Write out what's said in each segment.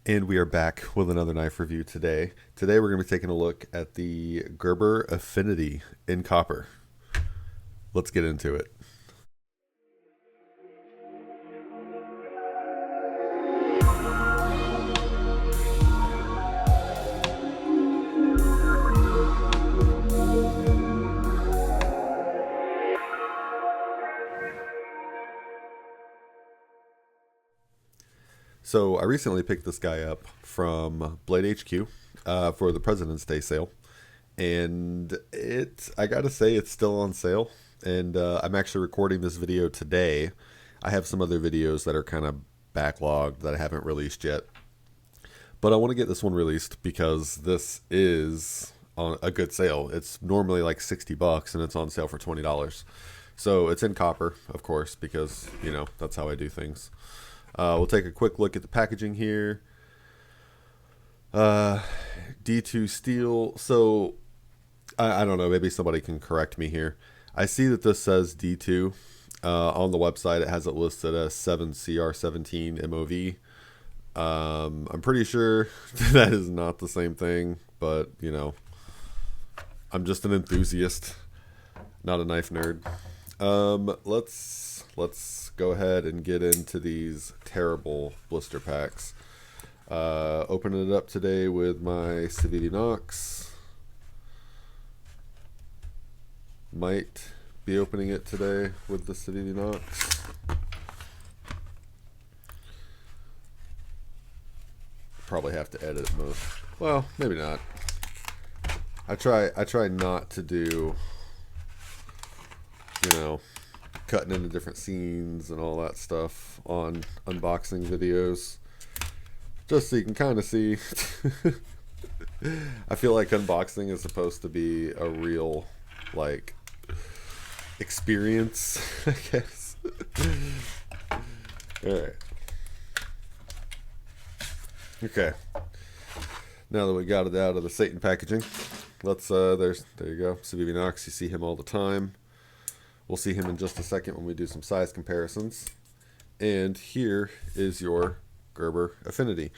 And we are back with another knife review today. Today we're going to be taking a look at the Gerber Affinity in copper. Let's get into it. So I recently picked this guy up from Blade HQ for the President's Day sale. And I gotta say, it's still on sale. And I'm actually recording this video today. I have some other videos that are kind of backlogged that I haven't released yet. But I want to get this one released because this is on a good sale. It's normally like 60 bucks and it's on sale for $20. So it's in copper, of course, because, that's how I do things. We'll take a quick look at the packaging here. D2 steel. So I don't know, maybe somebody can correct me here. I see that this says D2. On the website, it has it listed as 7CR17 MOV. I'm pretty sure that is not the same thing, but I'm just an enthusiast, not a knife nerd. Let's go ahead and get into these terrible blister packs. Opening it up today with my Civivi Nox. Might be opening it today with the Civivi Nox. Probably have to edit it most. Well, maybe not. I try not to do, cutting into different scenes and all that stuff on unboxing videos. Just so you can kind of see. I feel like unboxing is supposed to be a real, experience, I guess. Alright. Okay. Now that we got it out of the Satan packaging, let's, there you go. Civivi Nox, you see him all the time. We'll see him in just a second when we do some size comparisons. And here is your Gerber Affinity.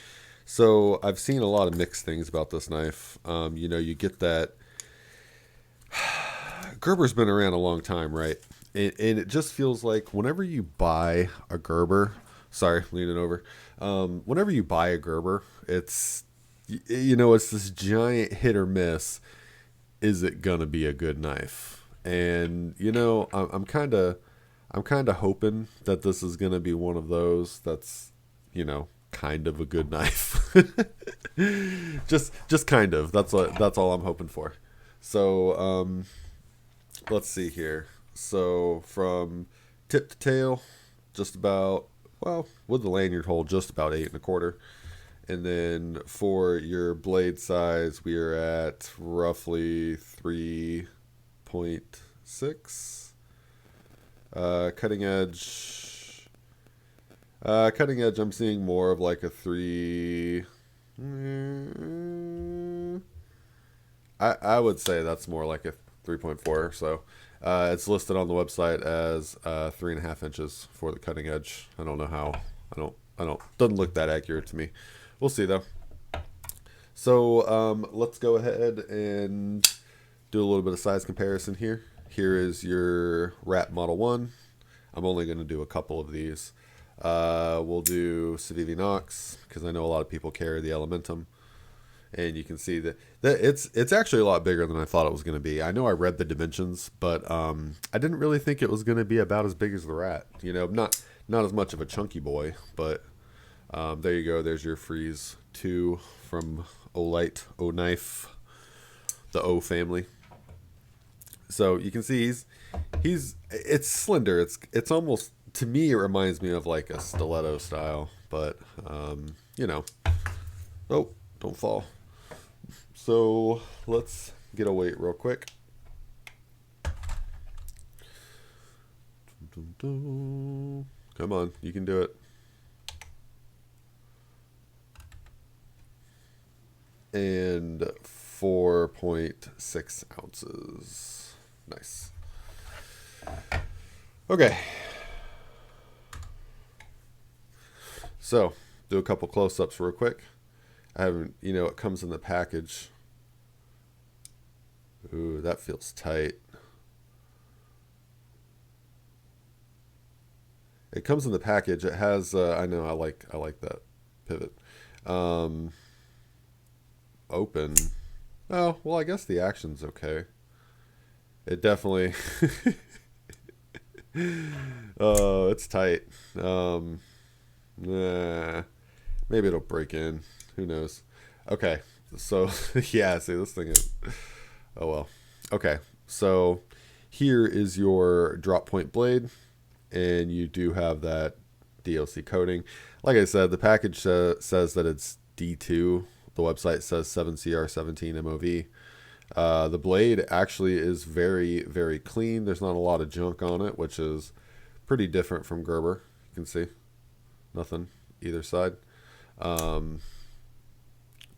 So I've seen a lot of mixed things about this knife. You get that Gerber's been around a long time, right? And it just feels like whenever you buy a Gerber, sorry, leaning over. Whenever you buy a Gerber, it's this giant hit or miss. Is it gonna be a good knife? And I'm kind of hoping that this is gonna be one of those that's kind of a good knife. just kind of. That's all I'm hoping for. So let's see here. So from tip to tail, just about, well, with the lanyard hole, just about 8.25. And then for your blade size, we are at roughly 3.6. Cutting edge. Cutting edge, I'm seeing more of like a 3. I would say that's more like a 3.4 or so. It's listed on the website as 3.5 inches for the cutting edge. I don't know how. I don't. Doesn't look that accurate to me. We'll see though. So let's go ahead and do a little bit of size comparison here. Here is your Wrap Model 1. I'm only going to do a couple of these. We'll do Civivi Nox because I know a lot of people carry the Elementum. And you can see that it's actually a lot bigger than I thought it was going to be. I know I read the dimensions, but I didn't really think it was going to be about as big as the Rat. Not as much of a chunky boy, but there you go. There's your Freeze 2 from Olight, O Knife, the O family. So you can see it's slender. It's almost, to me, it reminds me of like a stiletto style, but oh, don't fall. So let's get a weight real quick. Come on, you can do it. And 4.6 ounces. Nice. Okay. So, do a couple close-ups real quick. I haven't, you know, it comes in the package. Ooh, that feels tight. It comes in the package. It has, I know, I like that pivot. Open. Oh, well, I guess the action's okay. It definitely, oh, it's tight. Nah, maybe it'll break in. Who knows? Okay, so yeah, see, this thing is, oh well. Okay, so here is your drop point blade, and you do have that DLC coating. Like I said, the package says that it's D2. The website says 7CR17 MOV. The blade actually is very, very clean. There's not a lot of junk on it, which is pretty different from Gerber. You can see nothing either side. I'm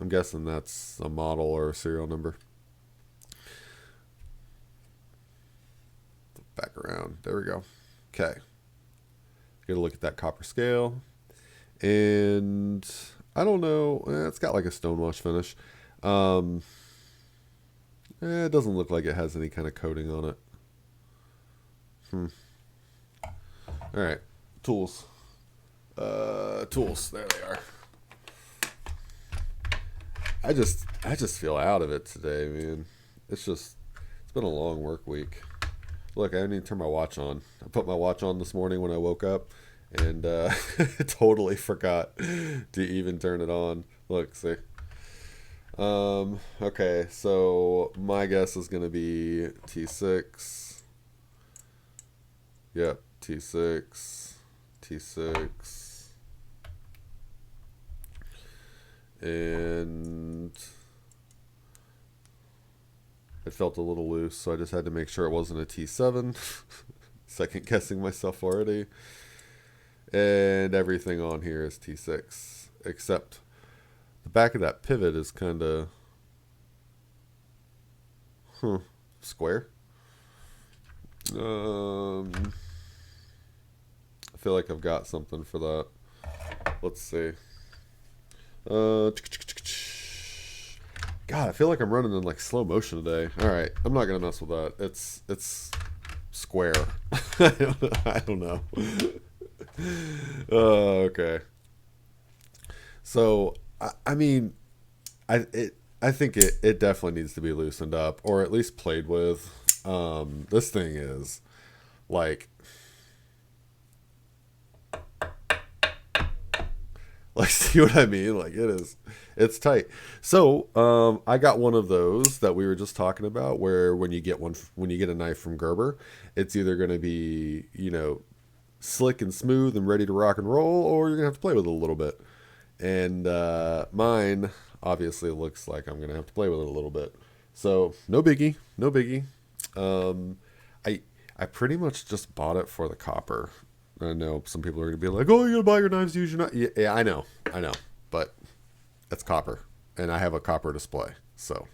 guessing that's a model or a serial number. Back around. There we go. Okay. Get a look at that copper scale. And I don't know. It's got like a stonewash finish. It doesn't look like it has any kind of coating on it. All right. Tools. Tools. There they are. I just feel out of it today, man. It's been a long work week. Look, I didn't even turn my watch on. I put my watch on this morning when I woke up, and totally forgot to even turn it on. Look, see. Okay, so my guess is going to be T6. Yep, T6, T6. And it felt a little loose, so I just had to make sure it wasn't a T7. Second guessing myself already. And everything on here is T6, except the back of that pivot is kind of square. I feel like I've got something for that. Let's see. God, I feel like I'm running in like slow motion today. All right, I'm not gonna mess with that. It's square. I don't know. Okay. So I mean, I think it definitely needs to be loosened up or at least played with. This thing is like see what I mean? Like it's tight. So I got one of those that we were just talking about, where when you get a knife from Gerber, it's either going to be, you know, slick and smooth and ready to rock and roll, or you're gonna have to play with it a little bit. And mine obviously looks like I'm gonna have to play with it a little bit. So no biggie, no biggie. I pretty much just bought it for the copper. I know some people are going to be like, oh, you're going to buy your knives to use your knife. Yeah, I know. But it's copper, and I have a copper display. So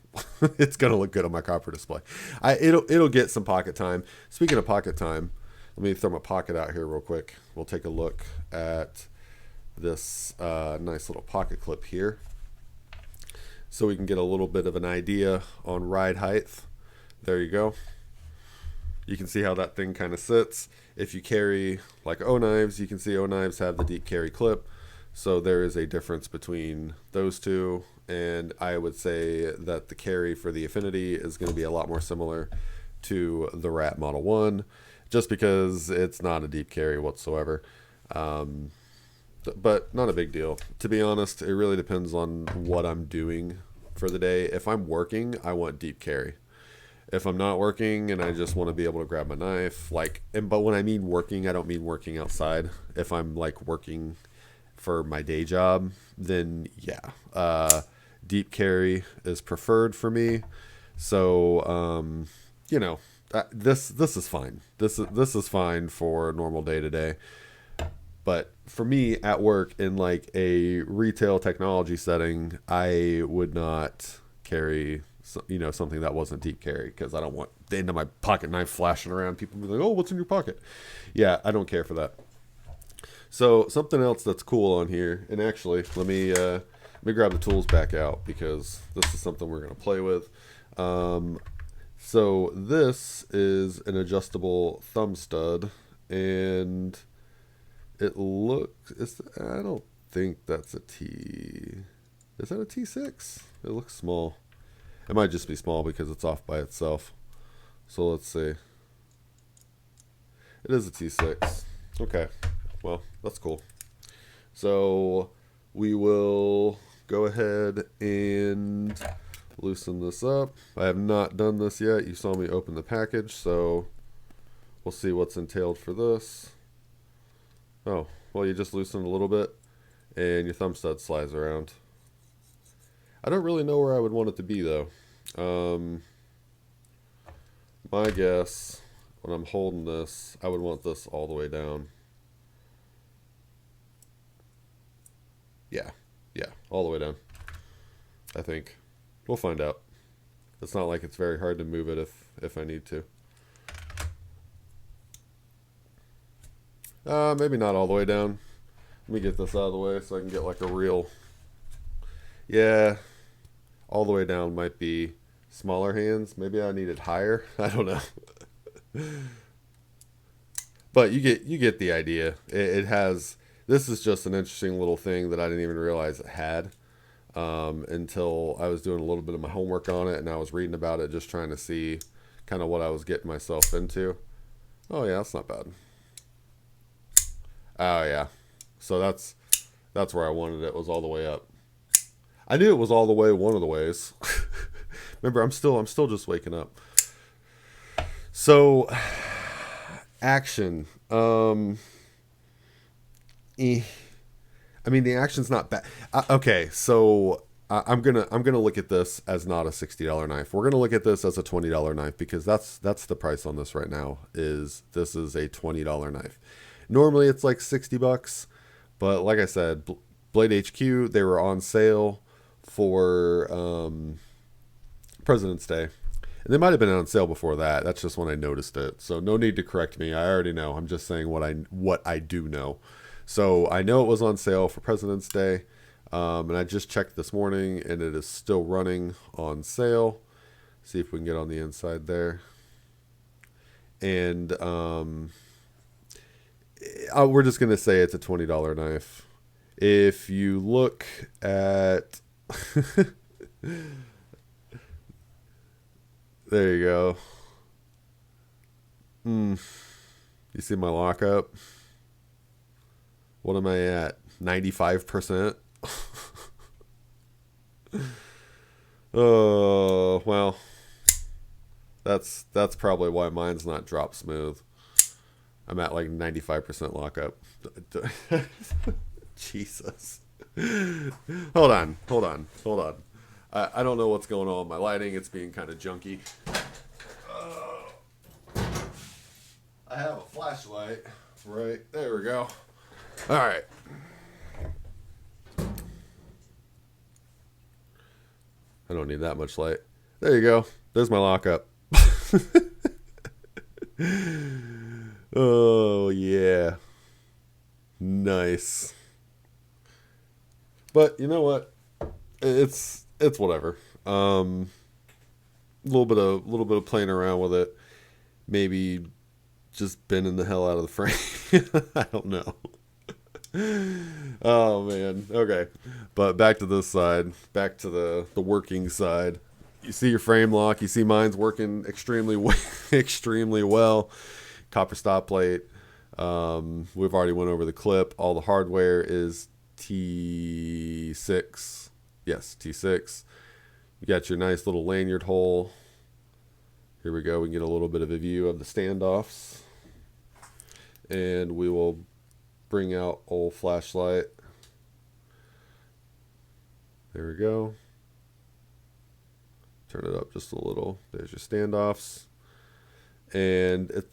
it's going to look good on my copper display. It'll get some pocket time. Speaking of pocket time, let me throw my pocket out here real quick. We'll take a look at this nice little pocket clip here, so we can get a little bit of an idea on ride height. There you go. You can see how that thing kind of sits. If you carry like O knives, you can see O knives have the deep carry clip. So there is a difference between those two. And I would say that the carry for the Affinity is going to be a lot more similar to the Rat Model 1, just because it's not a deep carry whatsoever. But not a big deal. To be honest, it really depends on what I'm doing for the day. If I'm working, I want deep carry. If I'm not working and I just want to be able to grab my knife, but when I mean working, I don't mean working outside. If I'm like working for my day job, then yeah, deep carry is preferred for me. So, you know, this is fine. This is fine for a normal day to day. But for me at work in like a retail technology setting, I would not carry, you know, something that wasn't deep carry, because I don't want the end of my pocket knife flashing around. People be like, oh, what's in your pocket? Yeah, I don't care for that. So something else that's cool on here, and actually let me Let me grab the tools back out because this is something we're going to play with. So this is an adjustable thumb stud, and it looks, I don't think that's a T. Is that a T6? It looks small. It might just be small because it's off by itself. So let's see. It is a T6. Okay. Well, that's cool. So we will go ahead and loosen this up. I have not done this yet. You saw me open the package, so we'll see what's entailed for this. Oh, well, you just loosen it a little bit and your thumb stud slides around. I don't really know where I would want it to be though. My guess, when I'm holding this, I would want this all the way down. Yeah, all the way down. I think. We'll find out. It's not like it's very hard to move it if I need to. Maybe not all the way down. Let me get this out of the way so I can get like a real... Yeah, all the way down might be smaller hands. Maybe I need it higher. I don't know. But you get the idea. It has... This is just an interesting little thing that I didn't even realize it had until I was doing a little bit of my homework on it, and I was reading about it, just trying to see kind of what I was getting myself into. Oh yeah, that's not bad. Oh yeah, so that's where I wanted it, was all the way up. I knew it was all the way one of the ways. Remember, I'm still just waking up. So action. I mean, the action's not bad. Okay, so I'm gonna look at this as not a $60 knife. We're gonna look at this as a $20 knife because that's the price on this right now. This is a $20 knife. Normally it's like $60, but like I said, Blade HQ, they were on sale for President's Day. And they might have been on sale before that. That's just when I noticed it. So no need to correct me. I already know. I'm just saying what I do know. So I know it was on sale for President's Day, and I just checked this morning, and it is still running on sale. See if we can get on the inside there. And we're just going to say it's a $20 knife. If you look at... There you go. You see my lockup? What am I at? 95%? Oh, well. That's probably why mine's not drop smooth. I'm at like 95% lockup. Jesus. Hold on. I don't know what's going on with my lighting. It's being kind of junky. I have a flashlight. Right. There we go. All right. I don't need that much light. There you go. There's my lockup. Oh, yeah. Nice. But you know what? It's whatever. A little bit of playing around with it. Maybe just bending the hell out of the frame. I don't know. Oh man. Okay. But back to this side. Back to the working side. You see your frame lock. You see mine's working extremely well. Copper stop plate. We've already went over the clip. All the hardware is T6. Yes, T6. You got your nice little lanyard hole. Here we go. We can get a little bit of a view of the standoffs. And we will bring out old flashlight. There we go. Turn it up just a little. There's your standoffs. And it,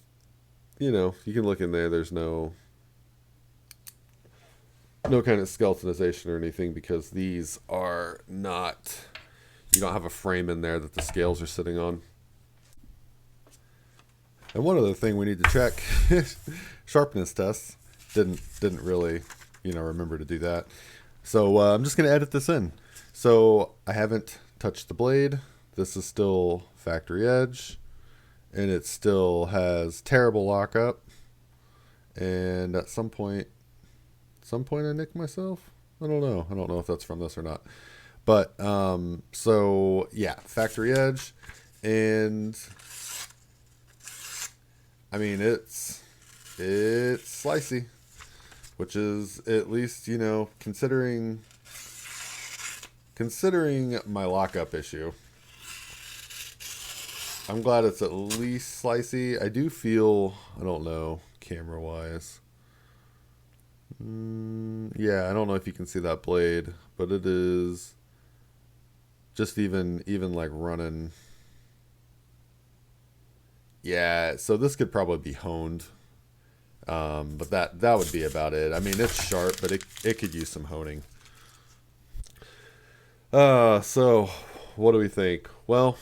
you know, you can look in there. There's no kind of skeletonization or anything because these are not, you don't have a frame in there that the scales are sitting on. And one other thing we need to check, sharpness tests. Didn't really, remember to do that. So I'm just going to edit this in. So I haven't touched the blade. This is still factory edge, and it still has terrible lockup. And at some point I nick myself. I don't know. I don't know if that's from this or not. But so yeah, factory edge, and I mean it's slicey, which is at least, you know, considering my lockup issue. I'm glad it's at least slicey. I do feel, I don't know, camera wise. Yeah, I don't know if you can see that blade, but it is just even like running. Yeah, so this could probably be honed. But that would be about it. I mean, it's sharp, but it could use some honing. So what do we think? Well,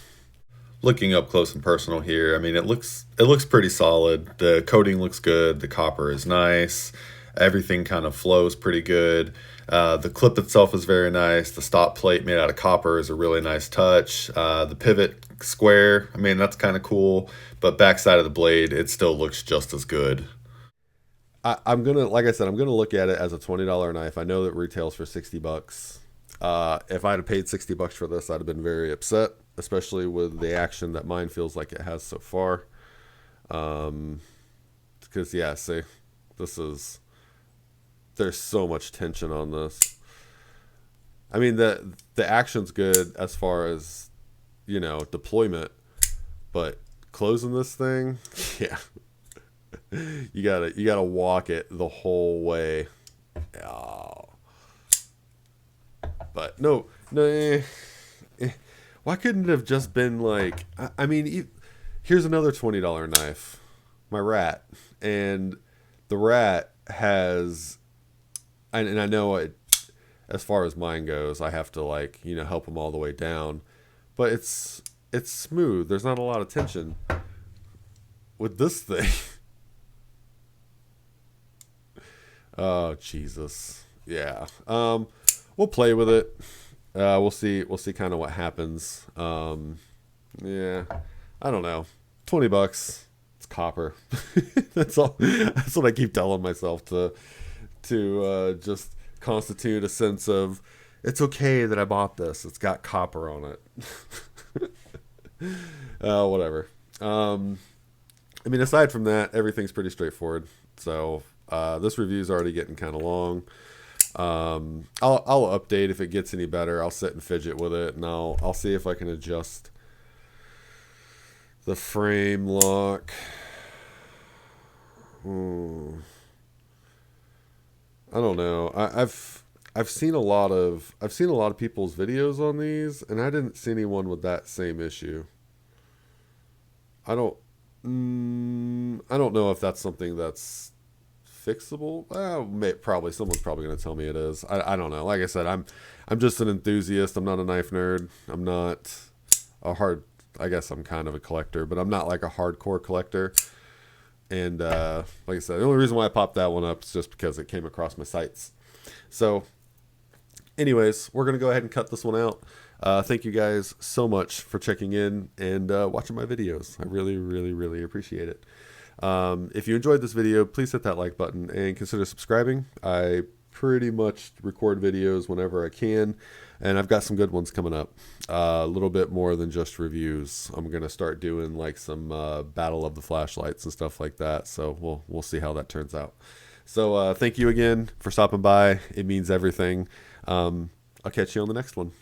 looking up close and personal here, I mean, it looks pretty solid. The coating looks good. The copper is nice. Everything kind of flows pretty good. The clip itself is very nice. The stop plate made out of copper is a really nice touch. The pivot square, I mean, that's kind of cool. But backside of the blade, it still looks just as good. I'm gonna, like I said, I'm gonna look at it as a $20 knife. I know that retails for $60. If I'd have paid $60 for this, I'd have been very upset, especially with the action that mine feels like it has so far. Because yeah, see, there's so much tension on this. I mean, the action's good as far as, you know, deployment, but closing this thing, yeah. You gotta walk it the whole way. Oh. But no. Why couldn't it have just been like? I mean, here's another $20 knife, my rat, and the rat has, and I know it, as far as mine goes, I have to, like, you know, help them all the way down, but it's smooth. There's not a lot of tension with this thing. Oh, Jesus. Yeah. We'll play with it. We'll see kind of what happens. Yeah. I don't know. $20. It's copper. That's all. That's what I keep telling myself to just constitute a sense of, it's okay that I bought this. It's got copper on it. Whatever. I mean, aside from that, everything's pretty straightforward. So, this review is already getting kind of long. I'll update if it gets any better. I'll sit and fidget with it, and I'll see if I can adjust the frame lock. I don't know. I've seen a lot of people's videos on these, and I didn't see anyone with that same issue. I don't know if that's something that's fixable. Probably someone's probably going to tell me it is. I don't know. Like I said, I'm just an enthusiast. I'm not a knife nerd. I'm not I guess I'm kind of a collector, but I'm not like a hardcore collector. And like I said, the only reason why I popped that one up is just because it came across my sights. So anyways, we're going to go ahead and cut this one out. Thank you guys so much for checking in and watching my videos. I really, really, really appreciate it. If you enjoyed this video, please hit that like button and consider subscribing. I pretty much record videos whenever I can, and I've got some good ones coming up. A little bit more than just reviews. I'm going to start doing like some battle of the flashlights and stuff like that, so we'll see how that turns out. So thank you again for stopping by. It means everything. I'll catch you on the next one.